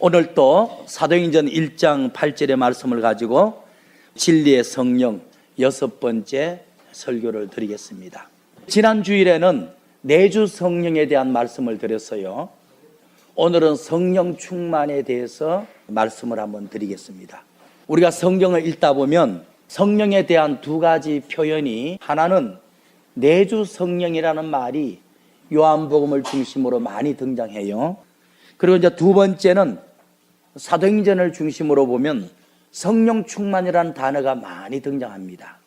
오늘 또 사도행전 1장 8절의 말씀을 가지고 진리의 성령 6번째 설교를 드리겠습니다. 지난 주일에는 내주 성령에 대한 말씀을 드렸어요. 오늘은 성령 충만에 대해서 말씀을 한번 드리겠습니다. 우리가 성경을 읽다 보면 성령에 대한 두 가지 표현이, 하나는 내주 성령이라는 말이 요한복음을 중심으로 많이 등장해요. 그리고 이제 두 번째는 사도행전을 중심으로 보면 성령 충만이라는 단어가 많이 등장합니다.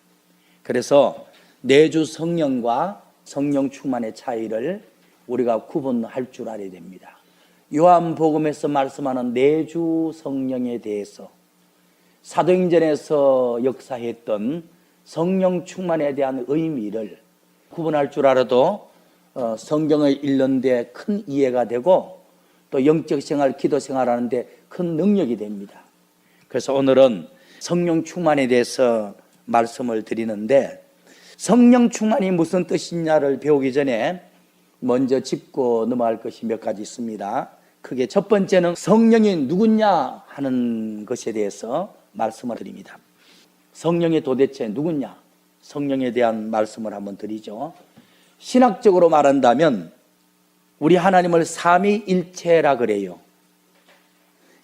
그래서 내주 성령과 성령 충만의 차이를 우리가 구분할 줄 알아야 됩니다. 요한복음에서 말씀하는 내주 성령에 대해서 사도행전에서 역사했던 성령 충만에 대한 의미를 구분할 줄 알아도 성경을 읽는 데 큰 이해가 되고 또 영적 생활, 기도 생활하는데 큰 능력이 됩니다. 그래서 오늘은 성령 충만에 대해서 말씀을 드리는데, 성령 충만이 무슨 뜻이냐를 배우기 전에 먼저 짚고 넘어갈 것이 몇 가지 있습니다. 크게 첫 번째는 성령이 누구냐 하는 것에 대해서 말씀을 드립니다. 성령이 도대체 누구냐? 성령에 대한 말씀을 한번 드리죠. 신학적으로 말한다면 우리 하나님을 삼위일체라 그래요.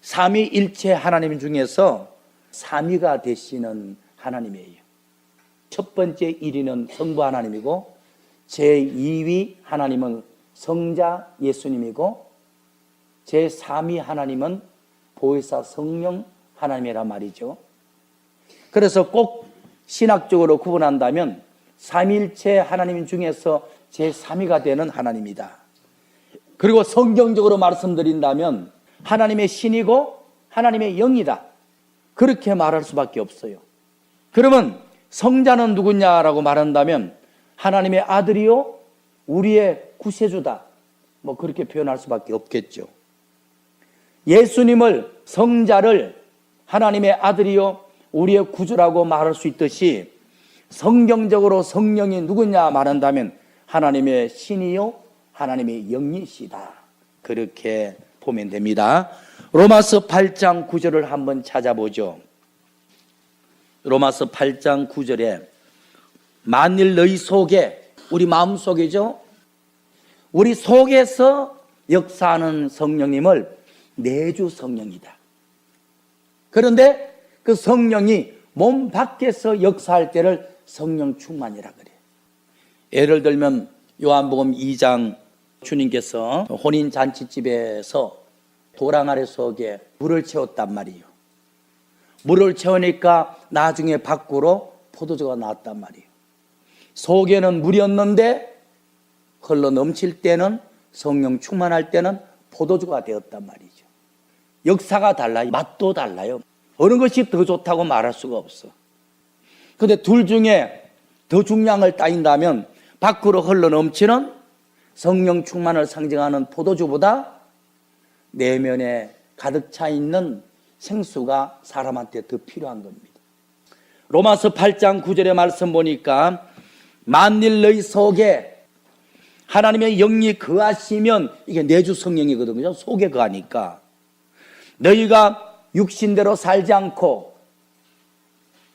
삼위일체 하나님 중에서 삼위가 되시는 하나님이에요. 첫 번째 1위는 성부 하나님이고, 제2위 하나님은 성자 예수님이고, 제3위 하나님은 보혜사 성령 하나님이란 말이죠. 그래서 꼭 신학적으로 구분한다면 삼위일체 하나님 중에서 제3위가 되는 하나님이다. 그리고 성경적으로 말씀드린다면 하나님의 신이고 하나님의 영이다, 그렇게 말할 수밖에 없어요. 그러면 성자는 누구냐라고 말한다면 하나님의 아들이요 우리의 구세주다, 뭐 그렇게 표현할 수밖에 없겠죠. 예수님을, 성자를 하나님의 아들이요 우리의 구주라고 말할 수 있듯이 성경적으로 성령이 누구냐 말한다면 하나님의 신이요 하나님의 영이시다, 그렇게 보면 됩니다. 로마서 8장 9절을 한번 찾아보죠. 로마서 8장 9절에 만일 너희 속에, 우리 마음속이죠, 우리 속에서 역사하는 성령님을 내주 성령이다. 그런데 그 성령이 몸 밖에서 역사할 때를 성령 충만이라 그래요. 예를 들면 요한복음 2장 주님께서 혼인잔치집에서 도랑 아래 속에 물을 채웠단 말이에요. 물을 채우니까 나중에 밖으로 포도주가 나왔단 말이에요. 속에는 물이었는데 흘러 넘칠 때는, 성령 충만할 때는 포도주가 되었단 말이죠. 역사가 달라요. 맛도 달라요. 어느 것이 더 좋다고 말할 수가 없어. 그런데 둘 중에 더 중량을 따진다면 밖으로 흘러 넘치는 성령 충만을 상징하는 포도주보다 내면에 가득 차 있는 생수가 사람한테 더 필요한 겁니다. 로마서 8장 9절의 말씀 보니까 만일 너희 속에 하나님의 영이 거하시면, 이게 내주 성령이거든요. 속에 거하니까 너희가 육신대로 살지 않고,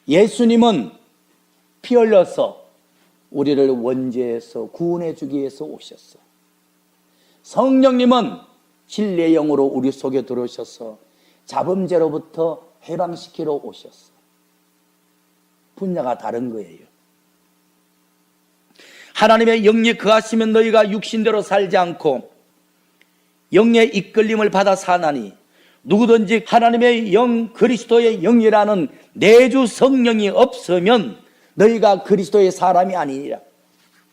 예수님은 피 흘려서 우리를 원죄에서 구원해 주기 위해서 오셨어. 성령님은 진리의 영으로 우리 속에 들어오셔서 자범죄로부터 해방시키러 오셨어. 분야가 다른 거예요. 하나님의 영이 거하시면 너희가 육신대로 살지 않고 영의 이끌림을 받아 사나니, 누구든지 하나님의 영, 그리스도의 영이라는 내주 성령이 없으면 너희가 그리스도의 사람이 아니니라.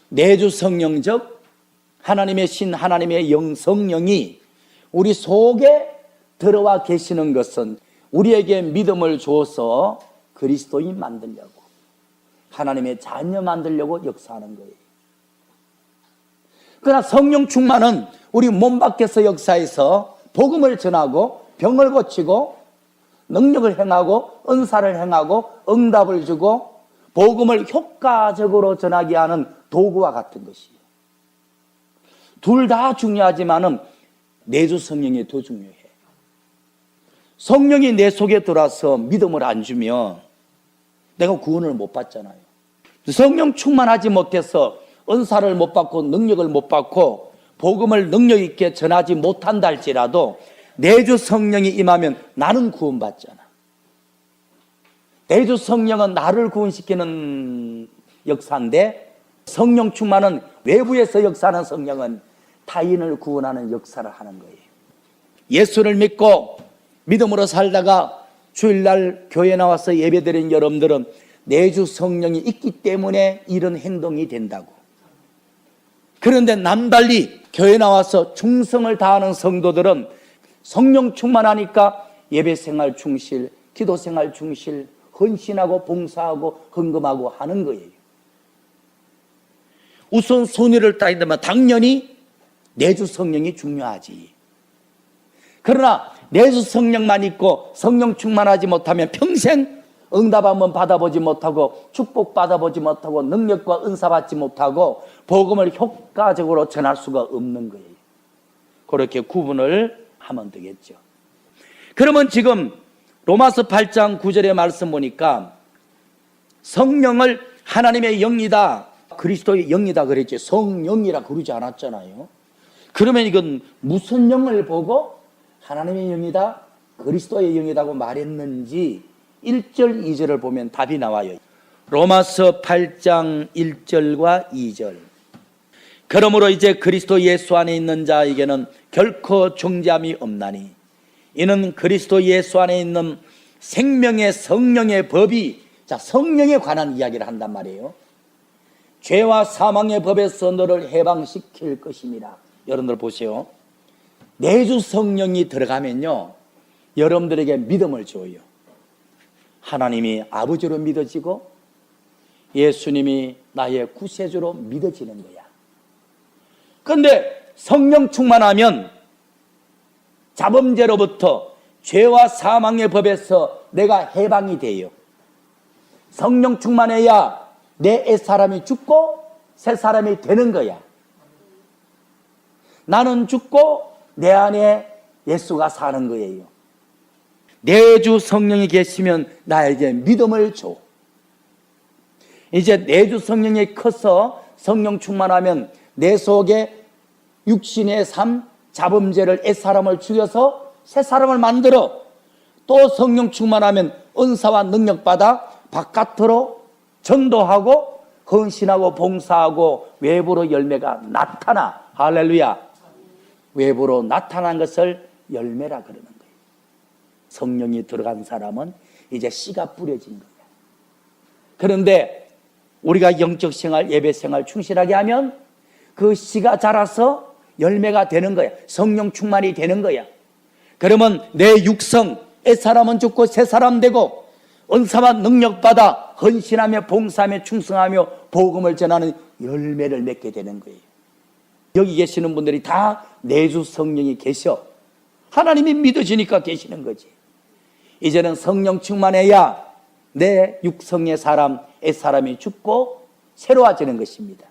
내주 성령, 즉 하나님의 신, 하나님의 영, 성령이 우리 속에 들어와 계시는 것은 우리에게 믿음을 주어서 그리스도인 만들려고, 하나님의 자녀 만들려고 역사하는 거예요. 그러나 성령 충만은 우리 몸 밖에서 역사해서 복음을 전하고 병을 고치고 능력을 행하고 은사를 행하고 응답을 주고 복음을 효과적으로 전하게 하는 도구와 같은 것이에요. 둘 다 중요하지만은 내주 성령이 더 중요해. 성령이 내 속에 들어와서 믿음을 안 주면 내가 구원을 못 받잖아요. 성령 충만하지 못해서 은사를 못 받고 능력을 못 받고 복음을 능력 있게 전하지 못한다 할지라도 내주 성령이 임하면 나는 구원받잖아. 내주 성령은 나를 구원시키는 역사인데, 성령 충만은 외부에서 역사하는 성령은 타인을 구원하는 역사를 하는 거예요. 예수를 믿고 믿음으로 살다가 주일날 교회 나와서 예배드린 여러분들은 내주 성령이 있기 때문에 이런 행동이 된다고. 그런데 남달리 교회 나와서 충성을 다하는 성도들은 성령 충만하니까 예배생활 충실, 기도생활 충실, 헌신하고 봉사하고 헌금하고 하는 거예요. 우선 순위를 따진다면 당연히 내주 성령이 중요하지. 그러나 내주 성령만 있고 성령 충만하지 못하면 평생 응답 한번 받아보지 못하고 축복 받아보지 못하고 능력과 은사 받지 못하고 복음을 효과적으로 전할 수가 없는 거예요. 그렇게 구분을 하면 되겠죠. 그러면 지금 로마서 8장 9절의 말씀 보니까 성령을 하나님의 영이다, 그리스도의 영이다 그랬지 성령이라 그러지 않았잖아요. 그러면 이건 무슨 영을 보고 하나님의 영이다, 그리스도의 영이다고 말했는지 1절, 2절을 보면 답이 나와요. 로마서 8장 1절과 2절. 그러므로 이제 그리스도 예수 안에 있는 자에게는 결코 정죄함이 없나니 이는 그리스도 예수 안에 있는 생명의 성령의 법이, 자, 성령에 관한 이야기를 한단 말이에요. 죄와 사망의 법에서 너를 해방시킬 것입니다. 여러분들 보세요. 내주 성령이 들어가면요, 여러분들에게 믿음을 줘요. 하나님이 아버지로 믿어지고 예수님이 나의 구세주로 믿어지는 거야. 그런데 성령 충만하면 자범죄로부터 죄와 사망의 법에서 내가 해방이 돼요. 성령 충만해야 내 옛사람이 죽고 새 사람이 되는 거야. 나는 죽고 내 안에 예수가 사는 거예요. 내주 성령이 계시면 나에게 믿음을 줘. 이제 내주 성령이 커서 성령 충만하면 내 속에 육신의 삶, 자범죄를 옛사람을 죽여서 새 사람을 만들어 또 성령 충만하면 은사와 능력 받아 바깥으로 전도하고 헌신하고 봉사하고 외부로 열매가 나타나. 할렐루야. 외부로 나타난 것을 열매라 그러는 거예요. 성령이 들어간 사람은 이제 씨가 뿌려진 거야. 그런데 우리가 영적 생활, 예배 생활 충실하게 하면 그 씨가 자라서 열매가 되는 거야. 성령 충만이 되는 거야. 그러면 내 육성, 옛사람은 죽고 새사람 되고 은사와 능력 받아 헌신하며 봉사하며 충성하며 복음을 전하는 열매를 맺게 되는 거예요. 여기 계시는 분들이 다 내주 성령이 계셔. 하나님이 믿어지니까 계시는 거지. 이제는 성령 충만해야 내 육성의 사람, 옛사람이 죽고 새로워지는 것입니다.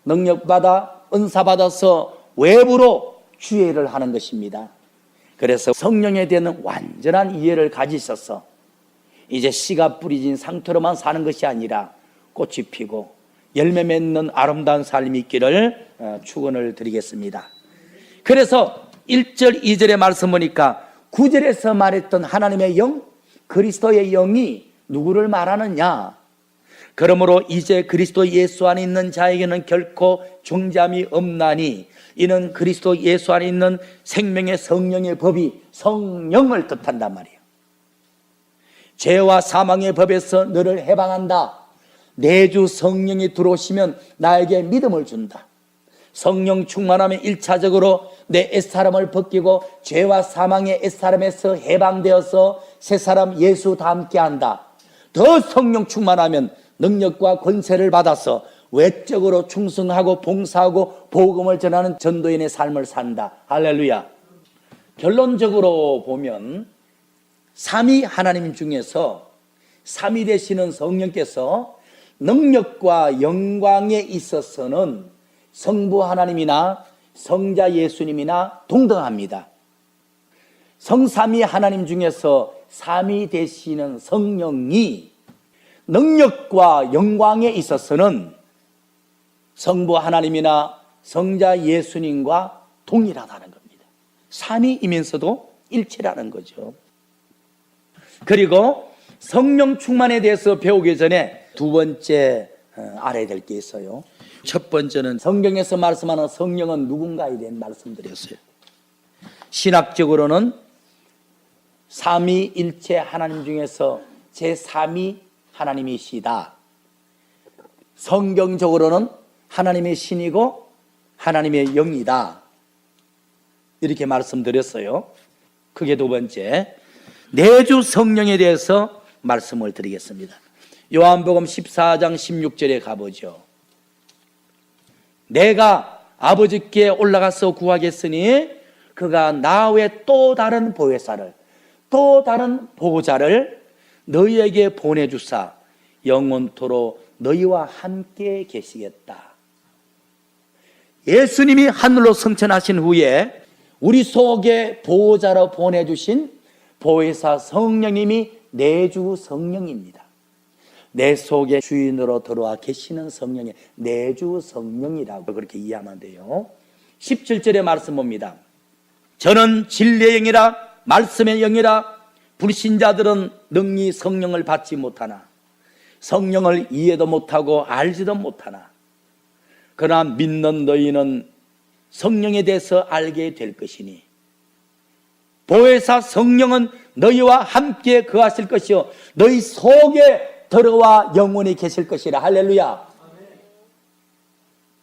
능력 받아 은사 받아서 외부로 주의를 하는 것입니다. 그래서 성령에 대한 완전한 이해를 가지셔서 이제 씨가 뿌려진 상태로만 사는 것이 아니라 꽃이 피고 열매 맺는 아름다운 삶이 있기를 축원을 드리겠습니다. 그래서 1절, 2절의 말씀 보니까 9절에서 말했던 하나님의 영, 그리스도의 영이 누구를 말하느냐? 그러므로 이제 그리스도 예수 안에 있는 자에게는 결코 정죄함이 없나니 이는 그리스도 예수 안에 있는 생명의 성령의 법이 성령을 뜻한단 말이에요. 죄와 사망의 법에서 너를 해방한다. 내주 성령이 들어오시면 나에게 믿음을 준다. 성령 충만하면 1차적으로 내 옛사람을 벗기고 죄와 사망의 옛사람에서 해방되어서 새사람 예수 다 함께한다. 더 성령 충만하면 능력과 권세를 받아서 외적으로 충성하고 봉사하고 복음을 전하는 전도인의 삶을 산다. 할렐루야. 결론적으로 보면 삼위 하나님 중에서 삼위 되시는 성령께서 능력과 영광에 있어서는 성부 하나님이나 성자 예수님이나 동등합니다. 성삼위 하나님 중에서 삼위 되시는 성령이 능력과 영광에 있어서는 성부 하나님이나 성자 예수님과 동일하다는 겁니다. 삼위이면서도 일체라는 거죠. 그리고 성령 충만에 대해서 배우기 전에 두 번째 알아야 될 게 있어요. 첫 번째는 성경에서 말씀하는 성령은 누군가에 대한 말씀드렸어요. 신학적으로는 삼위일체 하나님 중에서 제3위 하나님이시다. 성경적으로는 하나님의 신이고 하나님의 영이다. 이렇게 말씀드렸어요. 그게 두 번째, 내주 성령에 대해서 말씀을 드리겠습니다. 요한복음 14장 16절에 가보죠. 내가 아버지께 올라가서 구하겠으니 그가 나 외 또 다른 보혜사를, 또 다른 보호자를 너희에게 보내주사 영원토록 너희와 함께 계시겠다. 예수님이 하늘로 승천하신 후에 우리 속에 보호자로 보내주신 보혜사 성령님이 내주 성령입니다. 내 속에 주인으로 들어와 계시는 성령의 내주 성령이라고 그렇게 이해하면 돼요. 17절의 말씀 봅니다. 저는 진리의 영이라 말씀의 영이라 불신자들은 능히 성령을 받지 못하나 성령을 이해도 못하고 알지도 못하나 그러나 믿는 너희는 성령에 대해서 알게 될 것이니 보혜사 성령은 너희와 함께 거하실 것이요 너희 속에 들어와 영원히 계실 것이라. 할렐루야.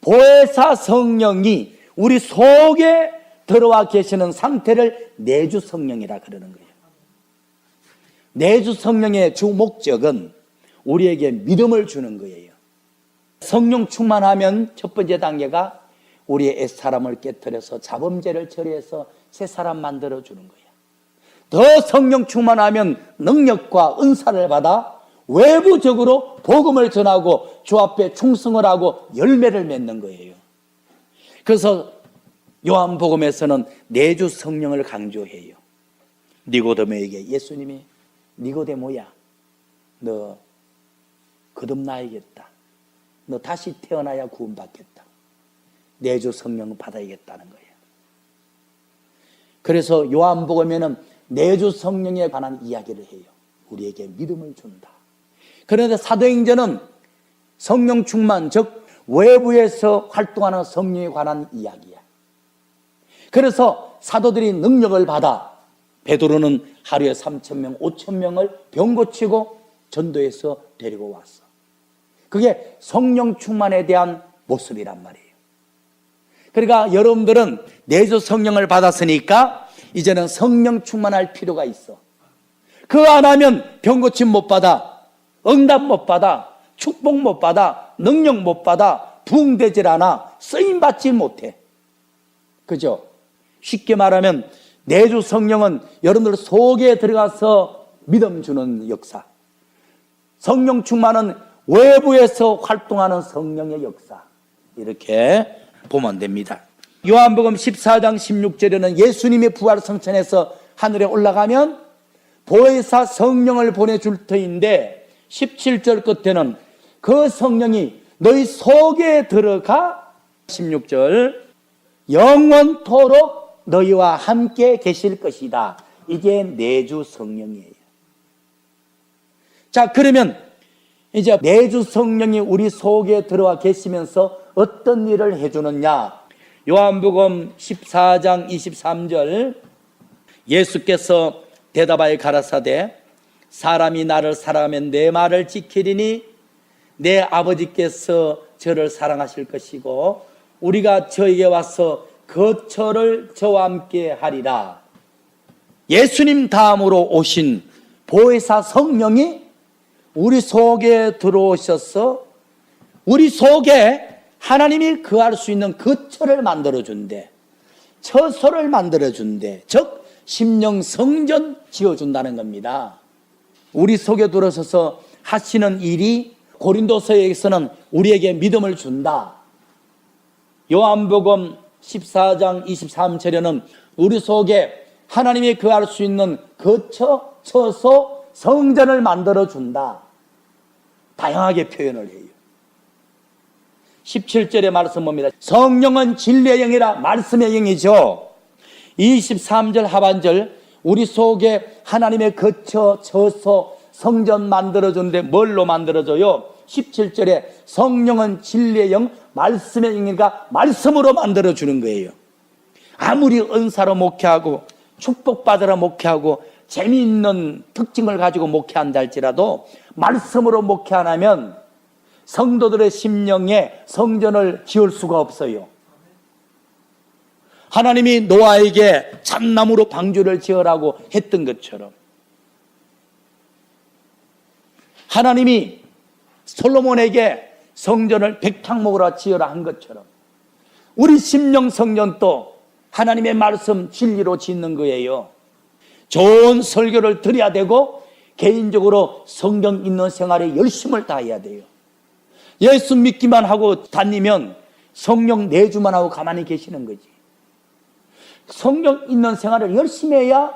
보혜사 성령이 우리 속에 들어와 계시는 상태를 내주 성령이라 그러는 거예요. 내주 성령의 주 목적은 우리에게 믿음을 주는 거예요. 성령 충만하면 첫 번째 단계가 우리의 옛사람을 깨트려서 자범죄를 처리해서 새 사람 만들어 주는 거예요. 더 성령 충만하면 능력과 은사를 받아 외부적으로 복음을 전하고 주 앞에 충성을 하고 열매를 맺는 거예요. 그래서 요한복음에서는 내주 성령을 강조해요. 니고데모에게 예수님이 니고데모야 너 거듭나야겠다. 너 다시 태어나야 구원받겠다. 내주 성령을 받아야겠다는 거예요. 그래서 요한복음에는 내주 성령에 관한 이야기를 해요. 우리에게 믿음을 준다. 그런데 사도행전은 성령 충만, 즉 외부에서 활동하는 성령에 관한 이야기야. 그래서 사도들이 능력을 받아 베드로는 하루에 3,000명, 5,000명을 병 고치고 전도해서 데리고 왔어. 그게 성령 충만에 대한 모습이란 말이에요. 그러니까 여러분들은 내주 성령을 받았으니까 이제는 성령 충만할 필요가 있어. 그거 안 하면 병 고침 못 받아, 응답 못 받아, 축복 못 받아, 능력 못 받아, 부흥되질 않아, 쓰임 받지 못해. 그죠? 쉽게 말하면 내주 성령은 여러분들 속에 들어가서 믿음 주는 역사. 성령 충만은 외부에서 활동하는 성령의 역사. 이렇게 보면 됩니다. 요한복음 14장 16절에는 예수님이 부활 성천에서 하늘에 올라가면 보혜사 성령을 보내줄 터인데 17절 끝에는 그 성령이 너희 속에 들어가 16절 영원토록 너희와 함께 계실 것이다. 이게 내주 성령이에요. 자, 그러면 이제 내주 성령이 우리 속에 들어와 계시면서 어떤 일을 해주느냐? 요한복음 14장 23절 예수께서 대답하여 가라사대 사람이 나를 사랑하면 내 말을 지키리니 내 아버지께서 저를 사랑하실 것이고 우리가 저에게 와서 거처를 저와 함께 하리라. 예수님 다음으로 오신 보혜사 성령이 우리 속에 들어오셔서 우리 속에 하나님이 거할 수 있는 거처를 만들어준대. 처소를 만들어준대. 즉 심령 성전 지어준다는 겁니다. 우리 속에 들어서서 하시는 일이 고린도서에서는 우리에게 믿음을 준다. 요한복음 14장 23절에는 우리 속에 하나님이 거할 수 있는 거처, 처소, 성전을 만들어준다. 다양하게 표현을 해요. 17절의 말씀 봅니다. 성령은 진리의 영이라 말씀의 영이죠. 23절 하반절 우리 속에 하나님의 거처, 처소, 성전 만들어주는데 뭘로 만들어줘요? 17절에 성령은 진리의 영, 말씀의 영이니까 말씀으로 만들어주는 거예요. 아무리 은사로 목회하고 축복받으라 목회하고 재미있는 특징을 가지고 목회한다 할지라도 말씀으로 목회 안 하면 성도들의 심령에 성전을 지을 수가 없어요. 하나님이 노아에게 잣나무로 방주를 지으라고 했던 것처럼 하나님이 솔로몬에게 성전을 백향목으로 지으라 한 것처럼 우리 심령 성전도 하나님의 말씀 진리로 짓는 거예요. 좋은 설교를 드려야 되고 개인적으로 성경 읽는 생활에 열심을 다해야 돼요. 예수 믿기만 하고 다니면 성령 내주만 하고 가만히 계시는 거지. 성경 읽는 생활을 열심히 해야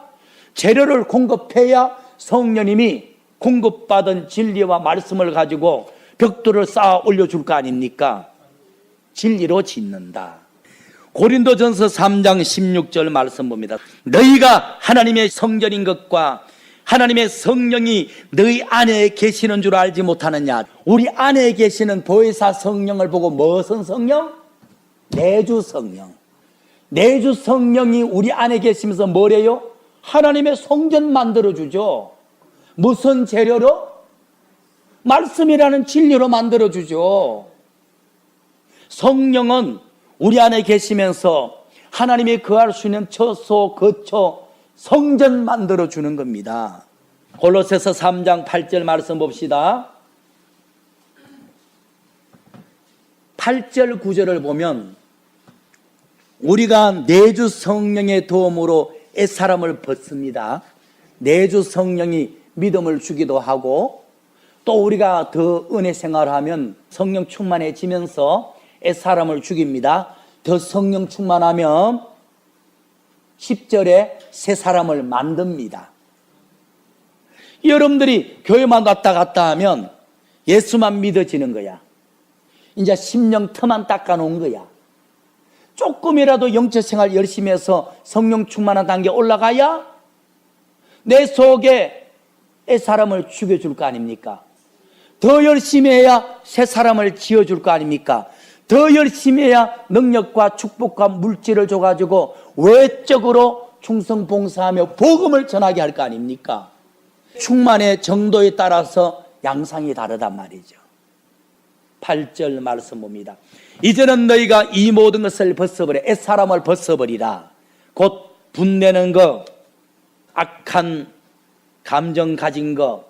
재료를 공급해야 성령님이 공급받은 진리와 말씀을 가지고 벽돌을 쌓아 올려줄 거 아닙니까? 진리로 짓는다. 고린도전서 3장 16절 말씀 봅니다. 너희가 하나님의 성전인 것과 하나님의 성령이 너희 안에 계시는 줄 알지 못하느냐. 우리 안에 계시는 보혜사 성령을 보고 무슨 성령? 내주 성령. 내주 성령이 우리 안에 계시면서 뭐래요? 하나님의 성전 만들어주죠. 무슨 재료로? 말씀이라는 진리로 만들어주죠. 성령은 우리 안에 계시면서 하나님이 거할 수 있는 처소, 거처, 성전 만들어주는 겁니다. 골로새서 3장 8절 말씀 봅시다. 8절 9절을 보면 우리가 내주 성령의 도움으로 옛사람을 벗습니다. 내주 성령이 믿음을 주기도 하고 또 우리가 더 은혜 생활하면 성령 충만해지면서 옛사람을 죽입니다. 더 성령 충만하면 10절에 새 사람을 만듭니다. 여러분들이 교회만 왔다 갔다 하면 예수만 믿어지는 거야. 이제 심령 터만 닦아놓은 거야. 조금이라도 영적 생활 열심히 해서 성령 충만한 단계 올라가야 내 속에 애 사람을 죽여줄 거 아닙니까? 더 열심히 해야 새 사람을 지어줄 거 아닙니까? 더 열심히 해야 능력과 축복과 물질을 줘가지고 외적으로 충성 봉사하며 복음을 전하게 할 거 아닙니까? 충만의 정도에 따라서 양상이 다르단 말이죠. 8절 말씀 봅니다. 이제는 너희가 이 모든 것을 벗어버려 옛사람을 벗어버리라. 곧 분내는 것, 악한 감정 가진 것,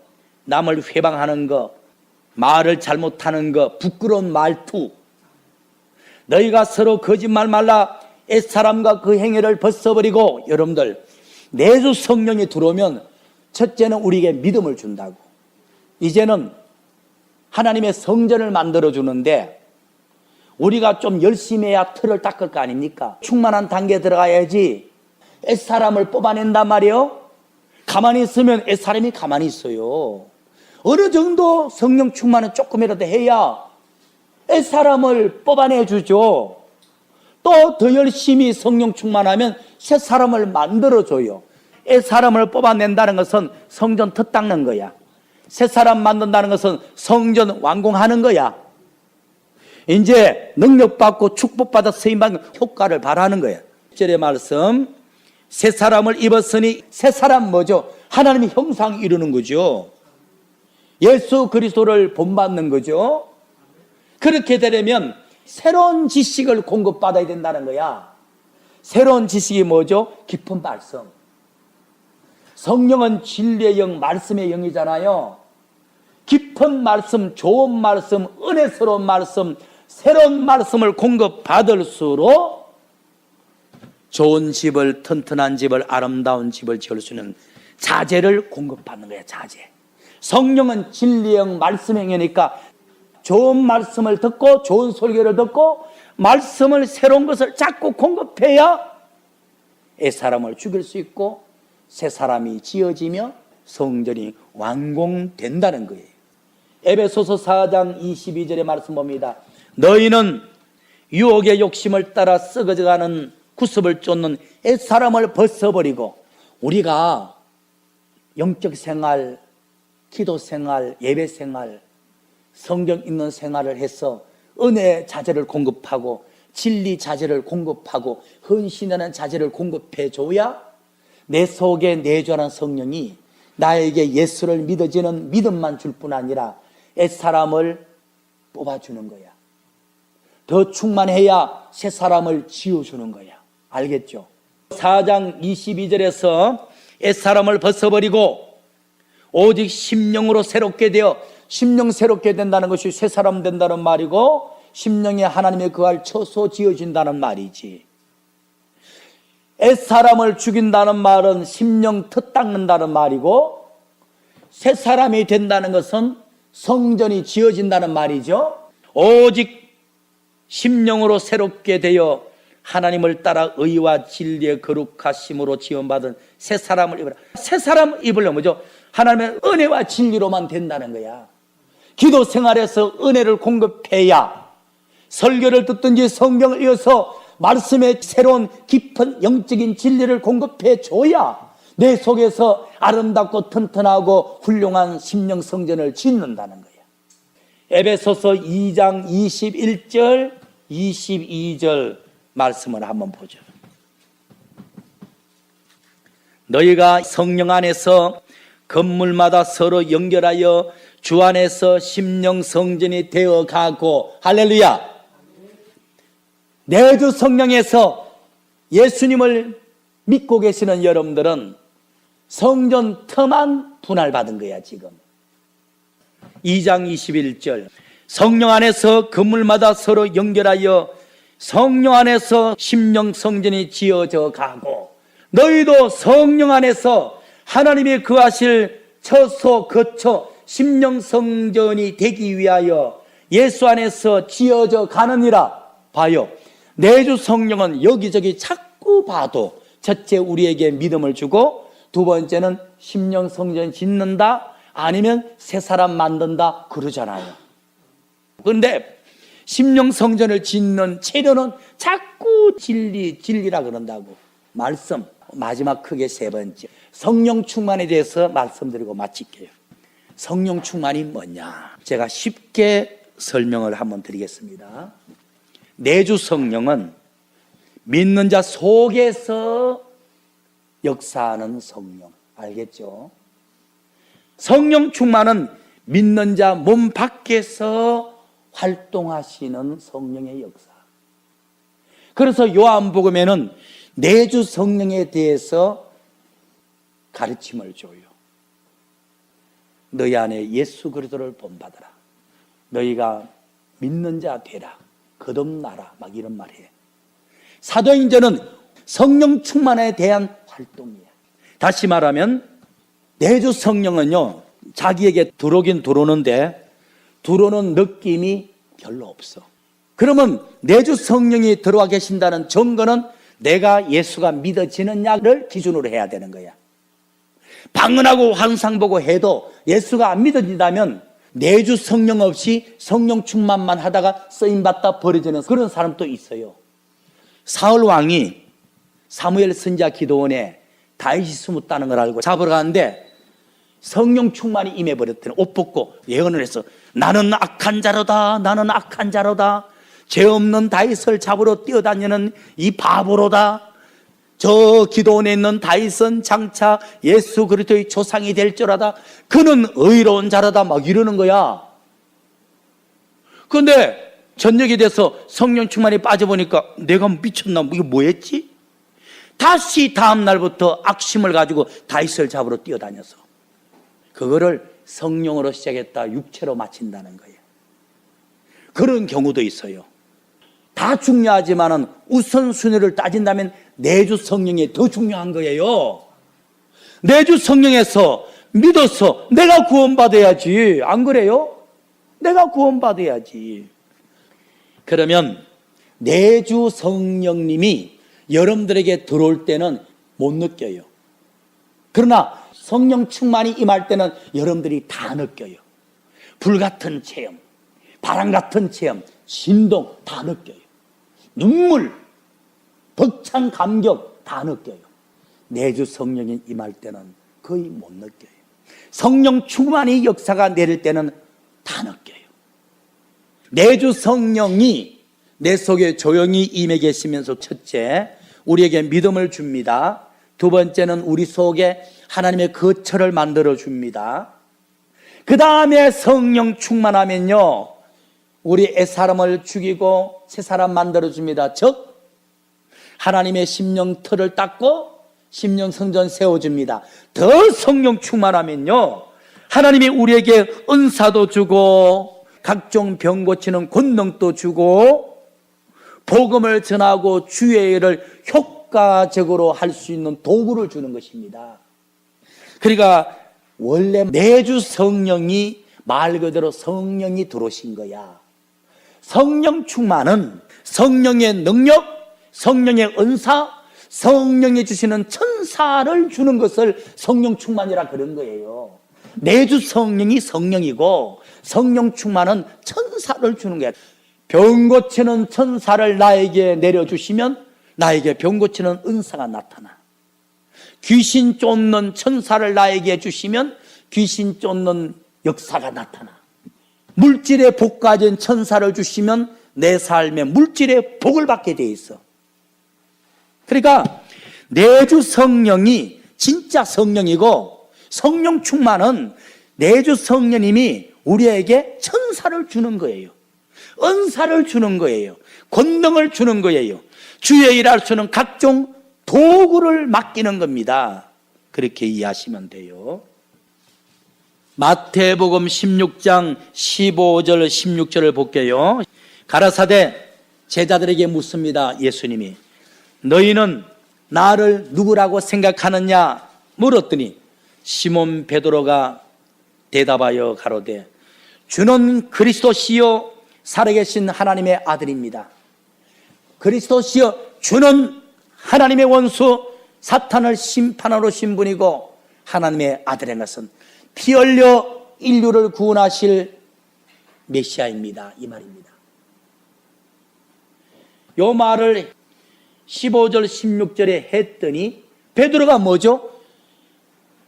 남을 회방하는 것, 말을 잘못하는 것, 부끄러운 말투. 너희가 서로 거짓말 말라. 옛사람과 그 행위를 벗어버리고. 여러분들 내주 성령이 들어오면 첫째는 우리에게 믿음을 준다고. 이제는 하나님의 성전을 만들어주는데 우리가 좀 열심히 해야 틀을 닦을 거 아닙니까? 충만한 단계에 들어가야지 옛사람을 뽑아낸단 말이에요. 가만히 있으면 옛사람이 가만히 있어요. 어느 정도 성령 충만은 조금이라도 해야 옛사람을 뽑아내주죠. 또 더 열심히 성령 충만하면 새 사람을 만들어줘요. 옛사람을 뽑아낸다는 것은 성전 터 닦는 거야. 새 사람 만든다는 것은 성전 완공하는 거야. 이제 능력받고 축복받아 쓰임받는 효과를 바라는 거야. 10절의 말씀, 새 사람을 입었으니 새 사람 뭐죠? 하나님의 형상 이루는 거죠. 예수 그리스도를 본받는 거죠. 그렇게 되려면 새로운 지식을 공급받아야 된다는 거야. 새로운 지식이 뭐죠? 깊은 말씀. 성령은 진리의 영, 말씀의 영이잖아요. 깊은 말씀, 좋은 말씀, 은혜스러운 말씀, 새로운 말씀을 공급받을수록 좋은 집을, 튼튼한 집을, 아름다운 집을 지을 수 있는 자재를 공급받는 거야. 자재. 성령은 진리의 영, 말씀의 영이니까 좋은 말씀을 듣고 좋은 설교를 듣고 말씀을 새로운 것을 자꾸 공급해야 옛사람을 죽일 수 있고 새 사람이 지어지며 성전이 완공된다는 거예요. 에베소서 4장 22절의 말씀 봅니다. 너희는 유혹의 욕심을 따라 썩어져가는 구습을 쫓는 옛사람을 벗어버리고, 우리가 영적 생활, 기도 생활, 예배 생활, 성경 읽는 생활을 해서 은혜 자재를 공급하고 진리 자재를 공급하고 헌신하는 자재를 공급해 줘야 내 속에 내주하는 성령이 나에게 예수를 믿어지는 믿음만 줄 뿐 아니라 옛사람을 뽑아주는 거야. 더 충만해야 새 사람을 지어주는 거야. 알겠죠? 4장 22절에서 옛사람을 벗어버리고 오직 심령으로 새롭게 되어, 심령 새롭게 된다는 것이 새 사람 된다는 말이고, 심령에 하나님의 거할 처소 지어진다는 말이지. 옛사람을 죽인다는 말은 심령 터 닦는다는 말이고, 새 사람이 된다는 것은 성전이 지어진다는 말이죠. 오직 심령으로 새롭게 되어 하나님을 따라 의와 진리의 거룩하심으로 지원받은 새 사람을 입으라. 새 사람 입으려면 뭐죠? 하나님의 은혜와 진리로만 된다는 거야. 기도 생활에서 은혜를 공급해야, 설교를 듣든지 성경을 이어서 말씀의 새로운 깊은 영적인 진리를 공급해 줘야 내 속에서 아름답고 튼튼하고 훌륭한 심령 성전을 짓는다는 거야. 에베소서 2장 21절 22절 말씀을 한번 보죠. 너희가 성령 안에서 건물마다 서로 연결하여 주 안에서 심령 성전이 되어가고, 할렐루야. 내주 성령에서 예수님을 믿고 계시는 여러분들은 성전 터만 분할받은 거야. 지금 2장 21절 성령 안에서 건물마다 서로 연결하여 성령 안에서 심령 성전이 지어져 가고, 너희도 성령 안에서 하나님이 거하실 처소 거처 심령 성전이 되기 위하여 예수 안에서 지어져 가느니라. 봐요, 내주 성령은 여기저기 자꾸 봐도 첫째 우리에게 믿음을 주고, 두 번째는 심령 성전 짓는다, 아니면 새 사람 만든다 그러잖아요. 그런데 심령 성전을 짓는 체료는 자꾸 진리라 그런다고. 말씀, 마지막 크게 세 번째, 성령 충만에 대해서 말씀드리고 마칠게요. 성령 충만이 뭐냐? 제가 쉽게 설명을 한번 드리겠습니다. 내주 성령은 믿는 자 속에서 역사하는 성령, 알겠죠? 성령 충만은 믿는 자 몸 밖에서 활동하시는 성령의 역사. 그래서 요한복음에는 내주 성령에 대해서 가르침을 줘요. 너희 안에 예수 그리스도를 본받아라, 너희가 믿는 자 되라, 거듭나라, 막 이런 말이에요. 사도행전은 성령 충만에 대한 활동이에요. 다시 말하면 내주 성령은요, 자기에게 들어오긴 들어오는데 들어오는 느낌이 별로 없어. 그러면 내주 성령이 들어와 계신다는 증거는 내가 예수가 믿어지느냐를 기준으로 해야 되는 거야. 방언하고 환상 보고 해도 예수가 안 믿어진다면 내주 성령 없이 성령 충만만 하다가 쓰임받다 버려지는 그런 사람도 있어요. 사울 왕이 사무엘 선지자 기도원에 다윗이 숨었다는 걸 알고 잡으러 가는데 성령 충만이 임해버렸더니 옷 벗고 예언을 해서, 나는 악한 자로다, 나는 악한 자로다, 죄 없는 다윗을 잡으러 뛰어다니는 이 바보로다, 저 기도원에 있는 다윗은 장차 예수 그리스도의 조상이 될 줄알아, 그는 의로운 자로다, 막 이러는 거야. 그런데 저녁이 돼서 성령 충만이 빠져보니까 내가 미쳤나, 이거 뭐였지? 다시 다음 날부터 악심을 가지고 다윗을 잡으러 뛰어다녀서 그거를 성령으로 시작했다 육체로 마친다는 거예요. 그런 경우도 있어요. 다 중요하지만은 우선순위를 따진다면 내주 성령이 더 중요한 거예요. 내주 성령에서 믿어서 내가 구원받아야지. 안 그래요? 내가 구원받아야지. 그러면 내주 성령님이 여러분들에게 들어올 때는 못 느껴요. 그러나 성령 충만이 임할 때는 여러분들이 다 느껴요. 불같은 체험, 바람같은 체험, 진동 다 느껴요. 눈물, 벅찬 감격 다 느껴요. 내주 성령이 임할 때는 거의 못 느껴요. 성령 충만이 역사가 내릴 때는 다 느껴요. 내주 성령이 내 속에 조용히 임해 계시면서 첫째, 우리에게 믿음을 줍니다. 두 번째는 우리 속에 하나님의 거처를 만들어 줍니다. 그 다음에 성령 충만하면요, 우리 옛사람을 죽이고 새사람 만들어 줍니다. 즉 하나님의 심령 틀을 닦고 심령 성전 세워줍니다. 더 성령 충만하면요, 하나님이 우리에게 은사도 주고 각종 병 고치는 권능도 주고 복음을 전하고 주의 일을 효과적으로 할 수 있는 도구를 주는 것입니다. 그러니까 원래 내주 성령이 말 그대로 성령이 들어오신 거야. 성령 충만은 성령의 능력, 성령의 은사, 성령이 주시는 천사를 주는 것을 성령 충만이라 그런 거예요. 내주 성령이 성령이고 성령 충만은 천사를 주는 거야. 병 고치는 천사를 나에게 내려주시면 나에게 병 고치는 은사가 나타나. 귀신 쫓는 천사를 나에게 주시면 귀신 쫓는 역사가 나타나. 물질의 복 가진 천사를 주시면 내 삶에 물질의 복을 받게 돼 있어. 그러니까 내주 성령이 진짜 성령이고 성령 충만은 내주 성령님이 우리에게 천사를 주는 거예요. 은사를 주는 거예요. 권능을 주는 거예요. 주의 일할 수 있는 각종 도구를 맡기는 겁니다. 그렇게 이해하시면 돼요. 마태복음 16장 15절 16절을 볼게요. 가라사대 제자들에게 묻습니다. 예수님이 너희는 나를 누구라고 생각하느냐 물었더니 시몬 베드로가 대답하여 가로되 주는 그리스도시요 살아계신 하나님의 아들입니다. 그리스도시요 주는 하나님의 원수 사탄을 심판하러 오신 분이고 하나님의 아들인 것은 피 흘려 인류를 구원하실 메시아입니다. 이 말입니다. 이 말을 15절 16절에 했더니 베드로가 뭐죠?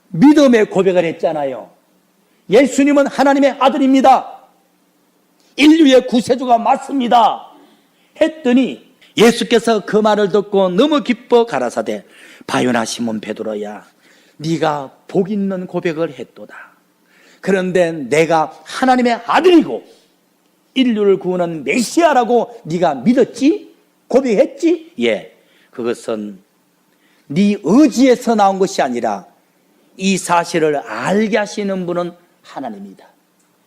믿음의 고백을 했잖아요. 예수님은 하나님의 아들입니다. 인류의 구세주가 맞습니다. 했더니 예수께서 그 말을 듣고 너무 기뻐 가라사대 바요나 시몬 베드로야 네가 복 있는 고백을 했도다. 그런데 내가 하나님의 아들이고 인류를 구원하는 메시아라고 네가 믿었지? 고백했지? 예, 그것은 네 의지에서 나온 것이 아니라 이 사실을 알게 하시는 분은 하나님이다.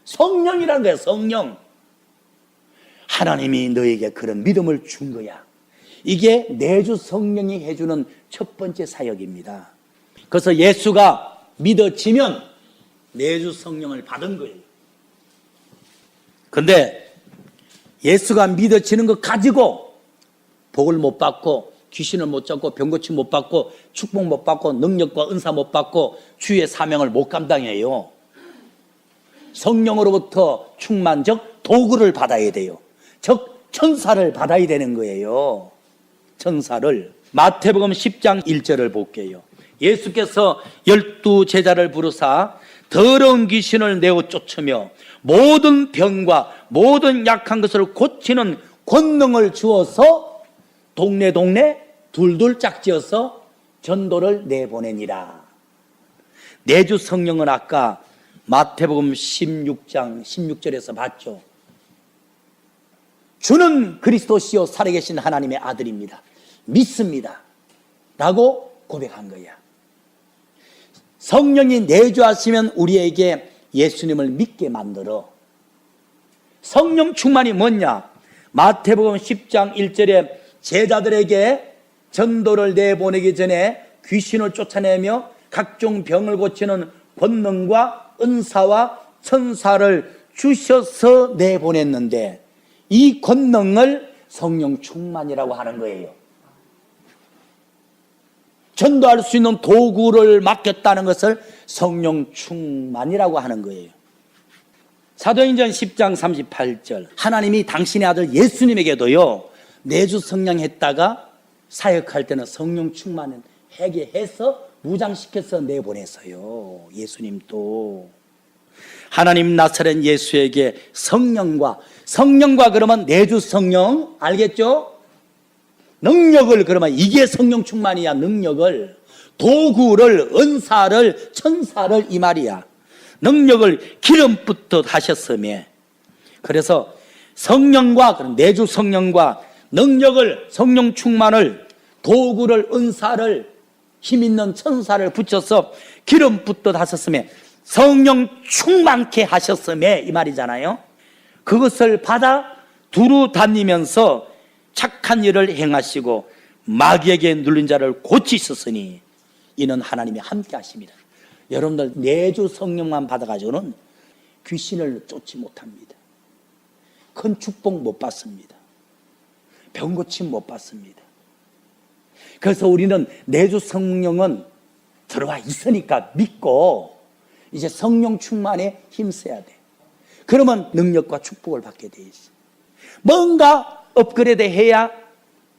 성령이라는 거야. 성령. 하나님이 너에게 그런 믿음을 준 거야. 이게 내주 성령이 해주는 첫 번째 사역입니다. 그래서 예수가 믿어지면 내주 성령을 받은 거예요. 그런데 예수가 믿어지는 것 가지고 복을 못 받고 귀신을 못 잡고 병 고침 못 받고 축복 못 받고 능력과 은사 못 받고 주의 사명을 못 감당해요. 성령으로부터 충만적 도구를 받아야 돼요. 즉 천사를 받아야 되는 거예요. 천사를. 마태복음 10장 1절을 볼게요. 예수께서 12 제자를 부르사 더러운 귀신을 내어 쫓으며 모든 병과 모든 약한 것을 고치는 권능을 주어서 동네 둘둘 짝지어서 전도를 내보내니라. 내주 성령은 아까 마태복음 16장 16절에서 봤죠. 주는 그리스도시요 살아계신 하나님의 아들입니다. 믿습니다. 라고 고백한 거야. 성령이 내주하시면 우리에게 예수님을 믿게 만들어. 성령 충만이 뭐냐? 마태복음 10장 1절에 제자들에게 전도를 내보내기 전에 귀신을 쫓아내며 각종 병을 고치는 권능과 은사와 천사를 주셔서 내보냈는데 이 권능을 성령 충만이라고 하는 거예요. 전도할 수 있는 도구를 맡겼다는 것을 성령 충만이라고 하는 거예요. 사도행전 10장 38절, 하나님이 당신의 아들 예수님에게도요 내주 성령했다가 사역할 때는 성령 충만을 하게 해서 무장시켜서 내보내서요. 예수님도 하나님 나사렛 예수에게 성령과 그러면 내주 성령 알겠죠? 능력을, 그러면 이게 성령 충만이야. 능력을, 도구를, 은사를, 천사를, 이 말이야. 능력을 기름 붓듯 하셨으며, 그래서 성령과 내주 성령과 능력을, 성령 충만을, 도구를, 은사를, 힘 있는 천사를 붙여서 기름 붓듯 하셨으며 성령 충만케 하셨으며, 이 말이잖아요. 그것을 받아 두루 다니면서 착한 일을 행하시고 마귀에게 눌린 자를 고치셨으니 이는 하나님이 함께 하십니다. 여러분들 내주 성령만 받아가지고는 귀신을 쫓지 못합니다. 큰 축복 못 받습니다. 병 고침 못 받습니다. 그래서 우리는 내주 성령은 들어와 있으니까 믿고 이제 성령 충만에 힘써야 돼. 그러면 능력과 축복을 받게 돼 있어. 뭔가 업그레이드 해야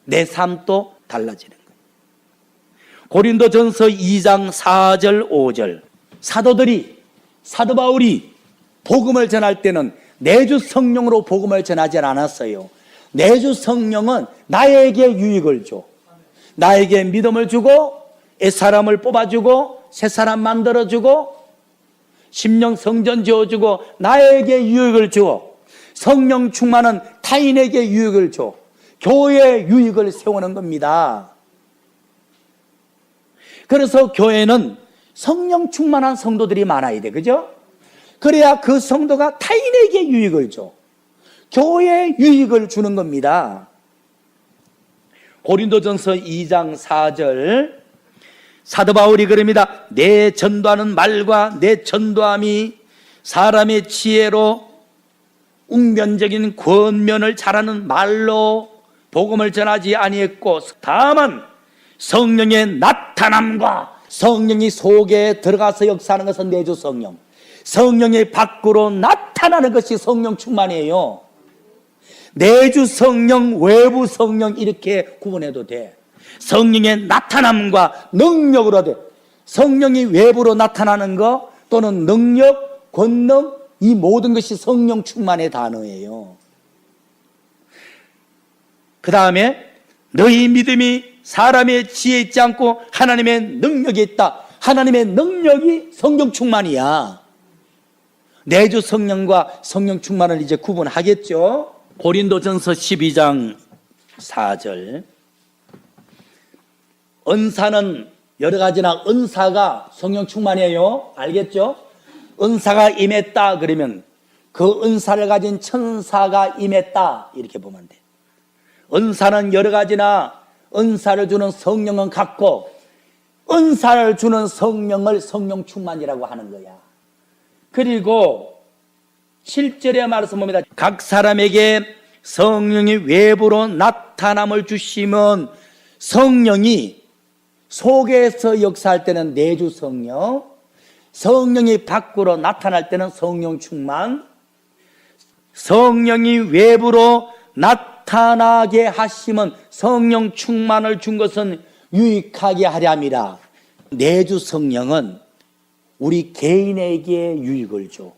내 삶도 달라지는 거예요. 고린도전서 2장 4절 5절, 사도 바울이 복음을 전할 때는 내주 성령으로 복음을 전하지 않았어요. 내주 성령은 나에게 유익을 줘, 나에게 믿음을 주고 옛사람을 뽑아주고 새사람 만들어주고 심령 성전 지어주고 나에게 유익을 줘. 성령 충만은 타인에게 유익을 줘. 교회에 유익을 세우는 겁니다. 그래서 교회는 성령 충만한 성도들이 많아야 돼. 그죠? 그래야 그 성도가 타인에게 유익을 줘. 교회에 유익을 주는 겁니다. 고린도전서 2장 4절, 사도 바울이 그럽니다. 내 전도하는 말과 내 전도함이 사람의 지혜로 웅변적인 권면을 잘하는 말로 복음을 전하지 아니했고, 다만 성령의 나타남과 성령이 속에 들어가서 역사하는 것은 내주 성령, 성령이 밖으로 나타나는 것이 성령 충만이에요. 내주 성령, 외부 성령 이렇게 구분해도 돼. 성령의 나타남과 능력으로 돼. 성령이 외부로 나타나는 것 또는 능력, 권능, 이 모든 것이 성령 충만의 단어예요. 그 다음에 너희 믿음이 사람의 지혜에 있지 않고 하나님의 능력에 있다. 하나님의 능력이 성령 충만이야. 내주 성령과 성령 충만을 이제 구분하겠죠. 고린도전서 12장 4절, 은사는 여러 가지나 은사가 성령 충만이에요. 알겠죠? 은사가 임했다 그러면 그 은사를 가진 천사가 임했다 이렇게 보면 돼. 은사는 여러 가지나 은사를 주는 성령은 같고 은사를 주는 성령을 성령 충만이라고 하는 거야. 그리고 7절에 말씀합니다. 각 사람에게 성령이 외부로 나타남을 주시면 성령이 속에서 역사할 때는 내주 성령, 성령이 밖으로 나타날 때는 성령 충만, 성령이 외부로 나타나게 하시면 성령 충만을 준 것은 유익하게 하려 함이라. 내주 성령은 우리 개인에게 유익을 줘.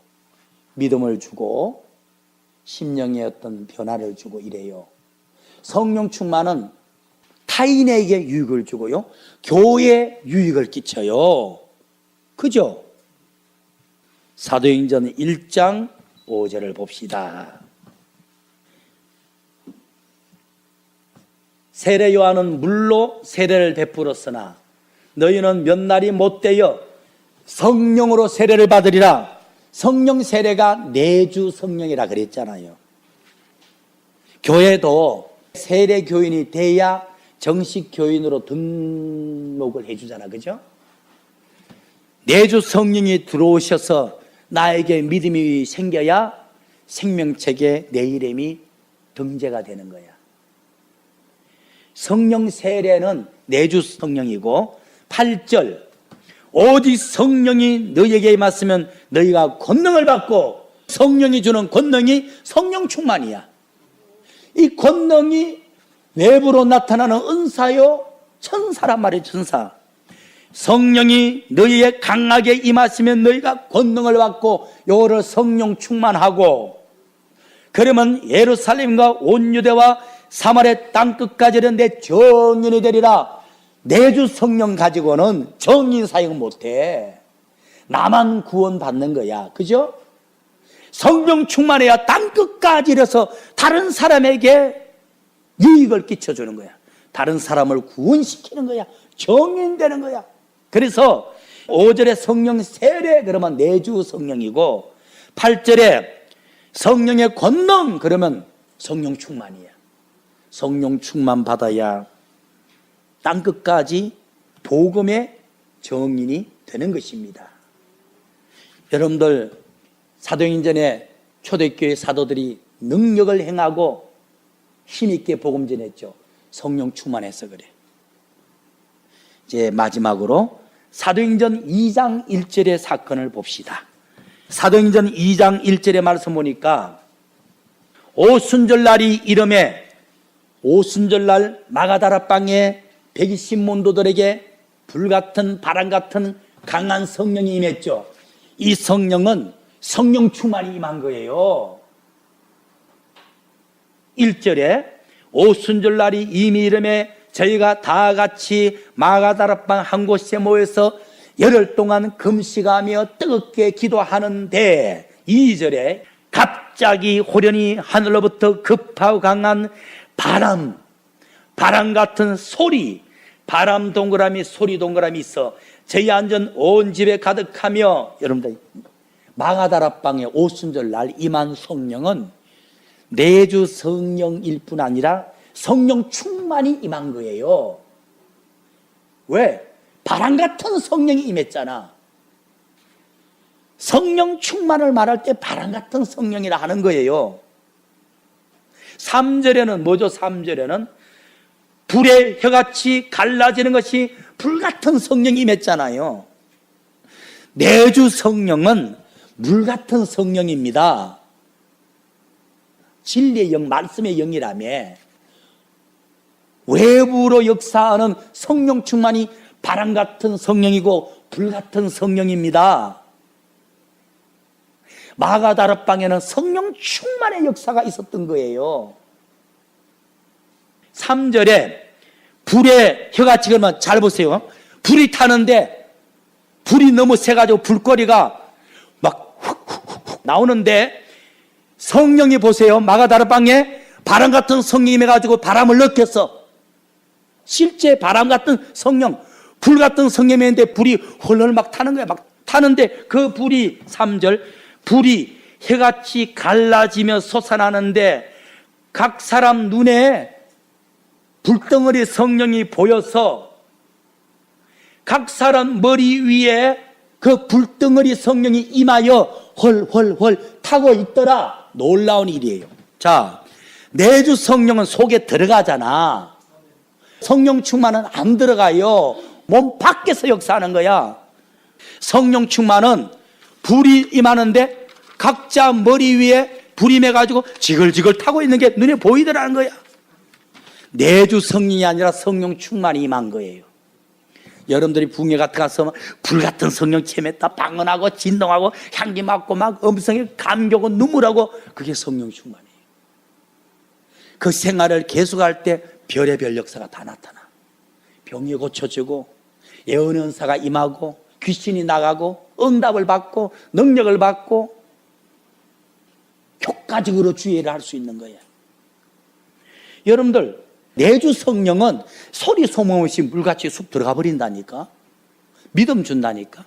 믿음을 주고 심령의 어떤 변화를 주고 이래요. 성령 충만은 타인에게 유익을 주고요, 교회에 유익을 끼쳐요. 그죠? 사도행전 1장 5절을 봅시다. 세례 요한은 물로 세례를 베풀었으나 너희는 몇 날이 못되어 성령으로 세례를 받으리라. 성령 세례가 내주 성령이라 그랬잖아요. 교회도 세례 교인이 돼야 정식 교인으로 등록을 해주잖아. 그죠? 내주 성령이 들어오셔서 나에게 믿음이 생겨야 생명책에 내 이름이 등재가 되는 거야. 성령 세례는 내주 성령이고 8절 오직 성령이 너희에게 임했으면 너희가 권능을 받고, 성령이 주는 권능이 성령 충만이야. 이 권능이 외부로 나타나는 은사요, 천사란 말이에요. 천사. 성령이 너희에 강하게 임하시면 너희가 권능을 받고, 요거를 성령 충만하고, 그러면 예루살렘과 온 유대와 사마리아 땅끝까지는 내 정인이 되리라. 내주 성령 가지고는 정인 사역 못해. 나만 구원받는 거야. 그죠? 성령 충만해야 땅끝까지 이래서 다른 사람에게 유익을 끼쳐주는 거야. 다른 사람을 구원시키는 거야. 정인되는 거야. 그래서 5절에 성령 세례 그러면 내주 성령이고, 8절에 성령의 권능 그러면 성령 충만이야. 성령 충만 받아야 땅끝까지 복음의 정인이 되는 것입니다. 여러분들, 사도행전에 초대교회 사도들이 능력을 행하고 힘있게 복음 전했죠. 성령 충만해서 그래. 이제 마지막으로 사도행전 2장 1절의 사건을 봅시다. 사도행전 2장 1절의 말씀 보니까, 오순절날이 이름에, 오순절날 마가다라방에 120문도들에게 불같은 바람같은 강한 성령이 임했죠. 이 성령은 성령 충만이 임한 거예요. 1절에 오순절날이 이미 이름에 저희가 다 같이 마가다라방 한 곳에 모여서 열흘 동안 금식하며 뜨겁게 기도하는데, 2절에 갑자기 호련히 하늘로부터 급하고 강한 바람 같은 소리, 바람 동그라미 소리 동그라미 있어 저희 앉은 온 집에 가득하며, 여러분들 마가다라방에 오순절 날 임한 성령은 내주 성령일 뿐 아니라 성령 충만이 임한 거예요. 왜? 바람 같은 성령이 임했잖아. 성령 충만을 말할 때 바람 같은 성령이라 하는 거예요. 3절에는 뭐죠? 3절에는 불의 혀같이 갈라지는 것이 불같은 성령이 임했잖아요. 내주 성령은 물같은 성령입니다. 진리의 영, 말씀의 영이라며. 외부로 역사하는 성령 충만이 바람 같은 성령이고 불 같은 성령입니다. 마가다락방에는 성령 충만의 역사가 있었던 거예요. 3절에 불의 혀같이, 그러면 잘 보세요. 불이 타는데 불이 너무 세가지고 불거리가 막 훅훅훅 나오는데, 성령이 보세요. 마가다락방에 바람 같은 성령이 임해가지고 바람을 넣겠어. 실제 바람 같은 성령, 불 같은 성령이 있는데 불이 헐헐 막 타는 거야. 막 타는데 그 불이, 3절, 불이 해같이 갈라지며 솟아나는데 각 사람 눈에 불덩어리 성령이 보여서 각 사람 머리 위에 그 불덩어리 성령이 임하여 헐헐헐 타고 있더라. 놀라운 일이에요. 자, 내주 성령은 속에 들어가잖아. 성령 충만은 안 들어가요. 몸 밖에서 역사하는 거야. 성령 충만은 불이 임하는데 각자 머리 위에 불이 임해가지고 지글지글 타고 있는 게 눈에 보이더라는 거야. 내주 성령이 아니라 성령 충만이 임한 거예요. 여러분들이 붕괴 같은 가서 불 같은 성령 체험했다 방언하고 진동하고 향기 맡고 막 음성에 감격하고 눈물하고, 그게 성령 충만이에요. 그 생활을 계속할 때 별의별 역사가 다 나타나. 병이 고쳐지고 예언의 은사가 임하고 귀신이 나가고 응답을 받고 능력을 받고 효과적으로 주의를 할 수 있는 거예요. 여러분들, 내주 성령은 소리 소문 없이 물같이 쑥 들어가 버린다니까. 믿음 준다니까.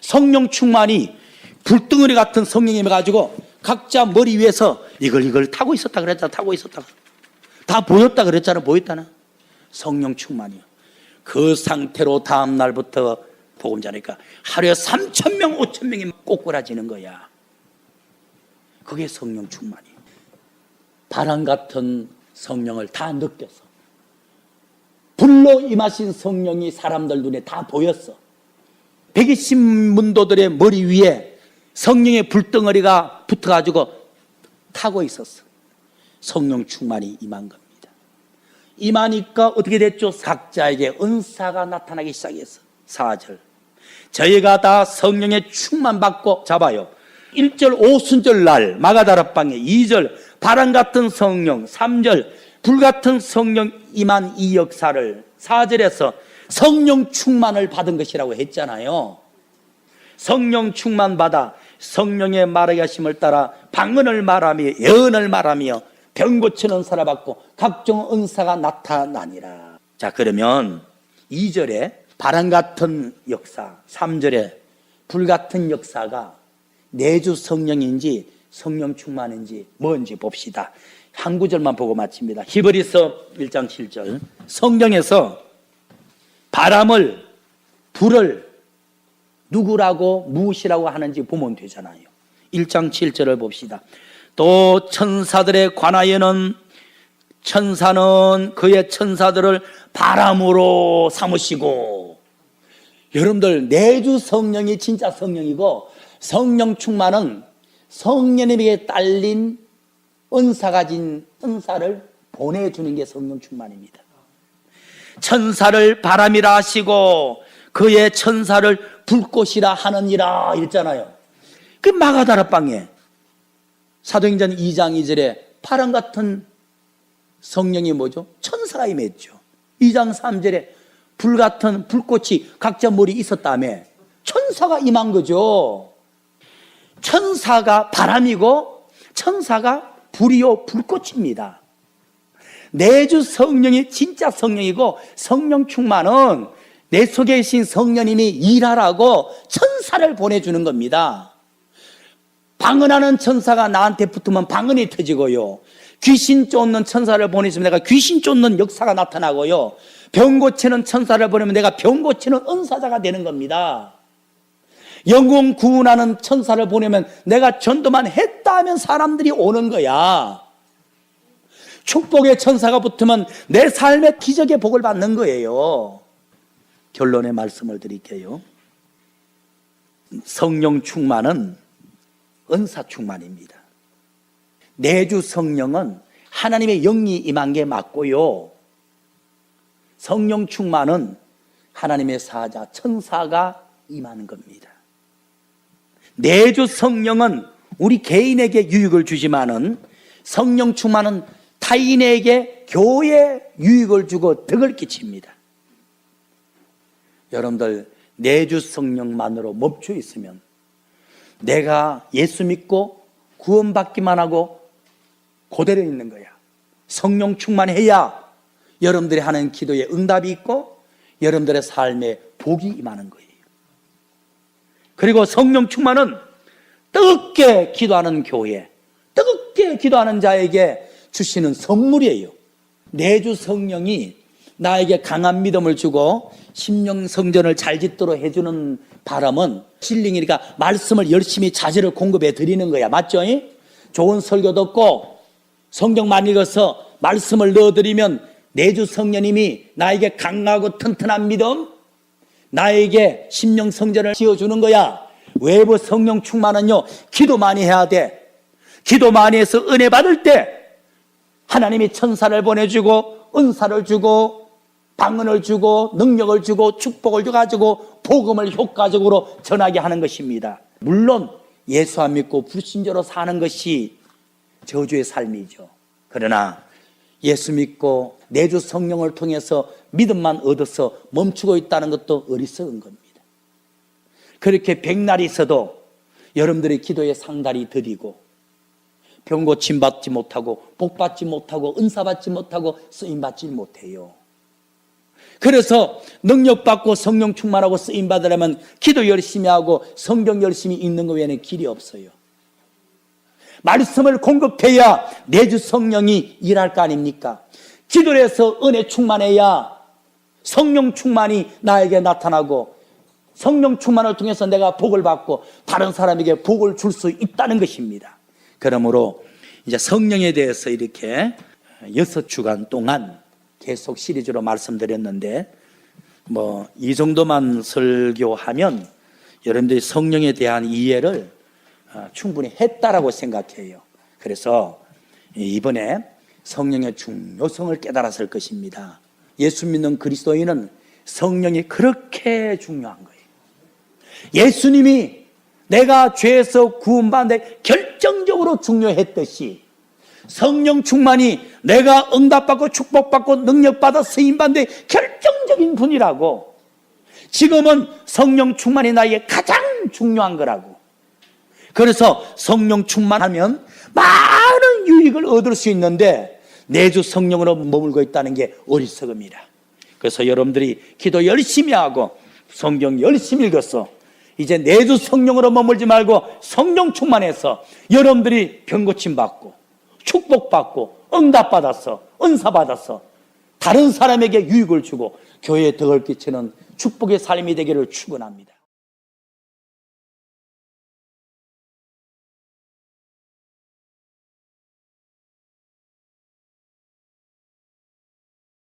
성령 충만이 불덩어리 같은 성령이 임해가지고 각자 머리 위에서 이걸 타고 있었다 그랬잖아. 타고 있었다. 다 보였다 그랬잖아. 보였다나. 성령 충만이요. 그 상태로 다음 날부터 복음 전하니까 하루에 3,000명 5,000명이 꼬꾸라지는 거야. 그게 성령 충만이에요. 바람 같은 성령을 다 느껴서 불로 임하신 성령이 사람들 눈에 다 보였어. 120문도들의 머리 위에 성령의 불덩어리가 붙어가지고 타고 있었어. 성령 충만이 임한 겁니다. 임하니까 어떻게 됐죠? 각자에게 은사가 나타나기 시작했어. 4절, 저희가 다 성령의 충만 받고, 잡아요. 1절 오순절 날 마가다락방에, 2절 바람 같은 성령, 3절 불같은 성령 임한 이 역사를 4절에서 성령 충만을 받은 것이라고 했잖아요. 성령 충만 받아 성령의 말하게 하심을 따라 방언을 말하며 예언을 말하며 병 고치는 은사를 받고 각종 은사가 나타나니라. 자, 그러면 2절에 바람 같은 역사, 3절에 불 같은 역사가 내주 성령인지 성령 충만인지 뭔지 봅시다. 한 구절만 보고 마칩니다. 히브리서 1장 7절. 성경에서 바람을, 불을 누구라고 무엇이라고 하는지 보면 되잖아요. 1장 7절을 봅시다. 또 천사들에 관하여는 천사는 그의 천사들을 바람으로 삼으시고. 여러분들, 내주 성령이 진짜 성령이고 성령 충만은 성령님에게 딸린 은사 가진 은사를 보내주는 게 성령 충만입니다. 천사를 바람이라 하시고 그의 천사를 불꽃이라 하느니라 이랬잖아요. 그 마가다락방에 사도행전 2장 2절에 바람 같은 성령이 뭐죠? 천사가 임했죠. 2장 3절에 불 같은 불꽃이 각자 머리 있었다며 천사가 임한 거죠. 천사가 바람이고 천사가 불이요 불꽃입니다. 내주 성령이 진짜 성령이고 성령 충만은 내 속에 계신 성령님이 일하라고 천사를 보내주는 겁니다. 방언하는 천사가 나한테 붙으면 방언이 터지고요, 귀신 쫓는 천사를 보내주면 내가 귀신 쫓는 역사가 나타나고요, 병 고치는 천사를 보내면 내가 병 고치는 은사자가 되는 겁니다. 영혼 구원하는 천사를 보내면 내가 전도만 했다 하면 사람들이 오는 거야. 축복의 천사가 붙으면 내 삶의 기적의 복을 받는 거예요. 결론의 말씀을 드릴게요. 성령 충만은 은사 충만입니다. 내주 성령은 하나님의 영이 임한 게 맞고요, 성령 충만은 하나님의 사자 천사가 임하는 겁니다. 내주 성령은 우리 개인에게 유익을 주지만은 성령 충만은 타인에게 교회에 유익을 주고 덕을 끼칩니다. 여러분들, 내주 성령만으로 멈춰 있으면 내가 예수 믿고 구원받기만 하고 그대로 있는 거야. 성령 충만해야 여러분들이 하는 기도에 응답이 있고 여러분들의 삶에 복이 임하는 거예요. 그리고 성령 충만은 뜨겁게 기도하는 교회, 뜨겁게 기도하는 자에게 주시는 선물이에요. 내주 성령이 나에게 강한 믿음을 주고 심령 성전을 잘 짓도록 해주는 바람은 힐링이니까 말씀을 열심히 자제를 공급해 드리는 거야. 맞죠? 좋은 설교 듣고 성경 많이 읽어서 말씀을 넣어드리면 내주 성령님이 나에게 강하고 튼튼한 믿음, 나에게 심령 성전을 지어주는 거야. 외부 성령 충만은요, 기도 많이 해야 돼. 기도 많이 해서 은혜 받을 때 하나님이 천사를 보내주고 은사를 주고 방언을 주고 능력을 주고 축복을 줘가지고 복음을 효과적으로 전하게 하는 것입니다. 물론 예수 안 믿고 불신자로 사는 것이 저주의 삶이죠. 그러나 예수 믿고 내주 성령을 통해서 믿음만 얻어서 멈추고 있다는 것도 어리석은 겁니다. 그렇게 백날이 있어도 여러분들의 기도에 상달이 더디고 병 고침 받지 못하고 복 받지 못하고 은사 받지 못하고 쓰임 받지 못해요. 그래서 능력 받고 성령 충만하고 쓰임 받으려면 기도 열심히 하고 성경 열심히 읽는 것 외에는 길이 없어요. 말씀을 공급해야 내주 성령이 일할 거 아닙니까? 기도를 해서 은혜 충만해야 성령 충만이 나에게 나타나고 성령 충만을 통해서 내가 복을 받고 다른 사람에게 복을 줄 수 있다는 것입니다. 그러므로 이제 성령에 대해서 이렇게 6주간 동안 계속 시리즈로 말씀드렸는데 이 정도만 설교하면 여러분들이 성령에 대한 이해를 충분히 했다라고 생각해요. 그래서 이번에 성령의 중요성을 깨달았을 것입니다. 예수 믿는 그리스도인은 성령이 그렇게 중요한 거예요. 예수님이 내가 죄에서 구원받는데 결정적으로 중요했듯이 성령 충만이 내가 응답받고 축복받고 능력받아 쓰임받는 데 결정적인 분이라고. 지금은 성령 충만이 나에게 가장 중요한 거라고. 그래서 성령 충만하면 많은 유익을 얻을 수 있는데 내주 성령으로 머물고 있다는 게 어리석음이라. 그래서 여러분들이 기도 열심히 하고 성경 열심히 읽어서 이제 내주 성령으로 머물지 말고 성령 충만해서 여러분들이 병고침 받고 축복받고 응답받아서 은사받아서 다른 사람에게 유익을 주고 교회에 덕을 끼치는 축복의 삶이 되기를 축원합니다.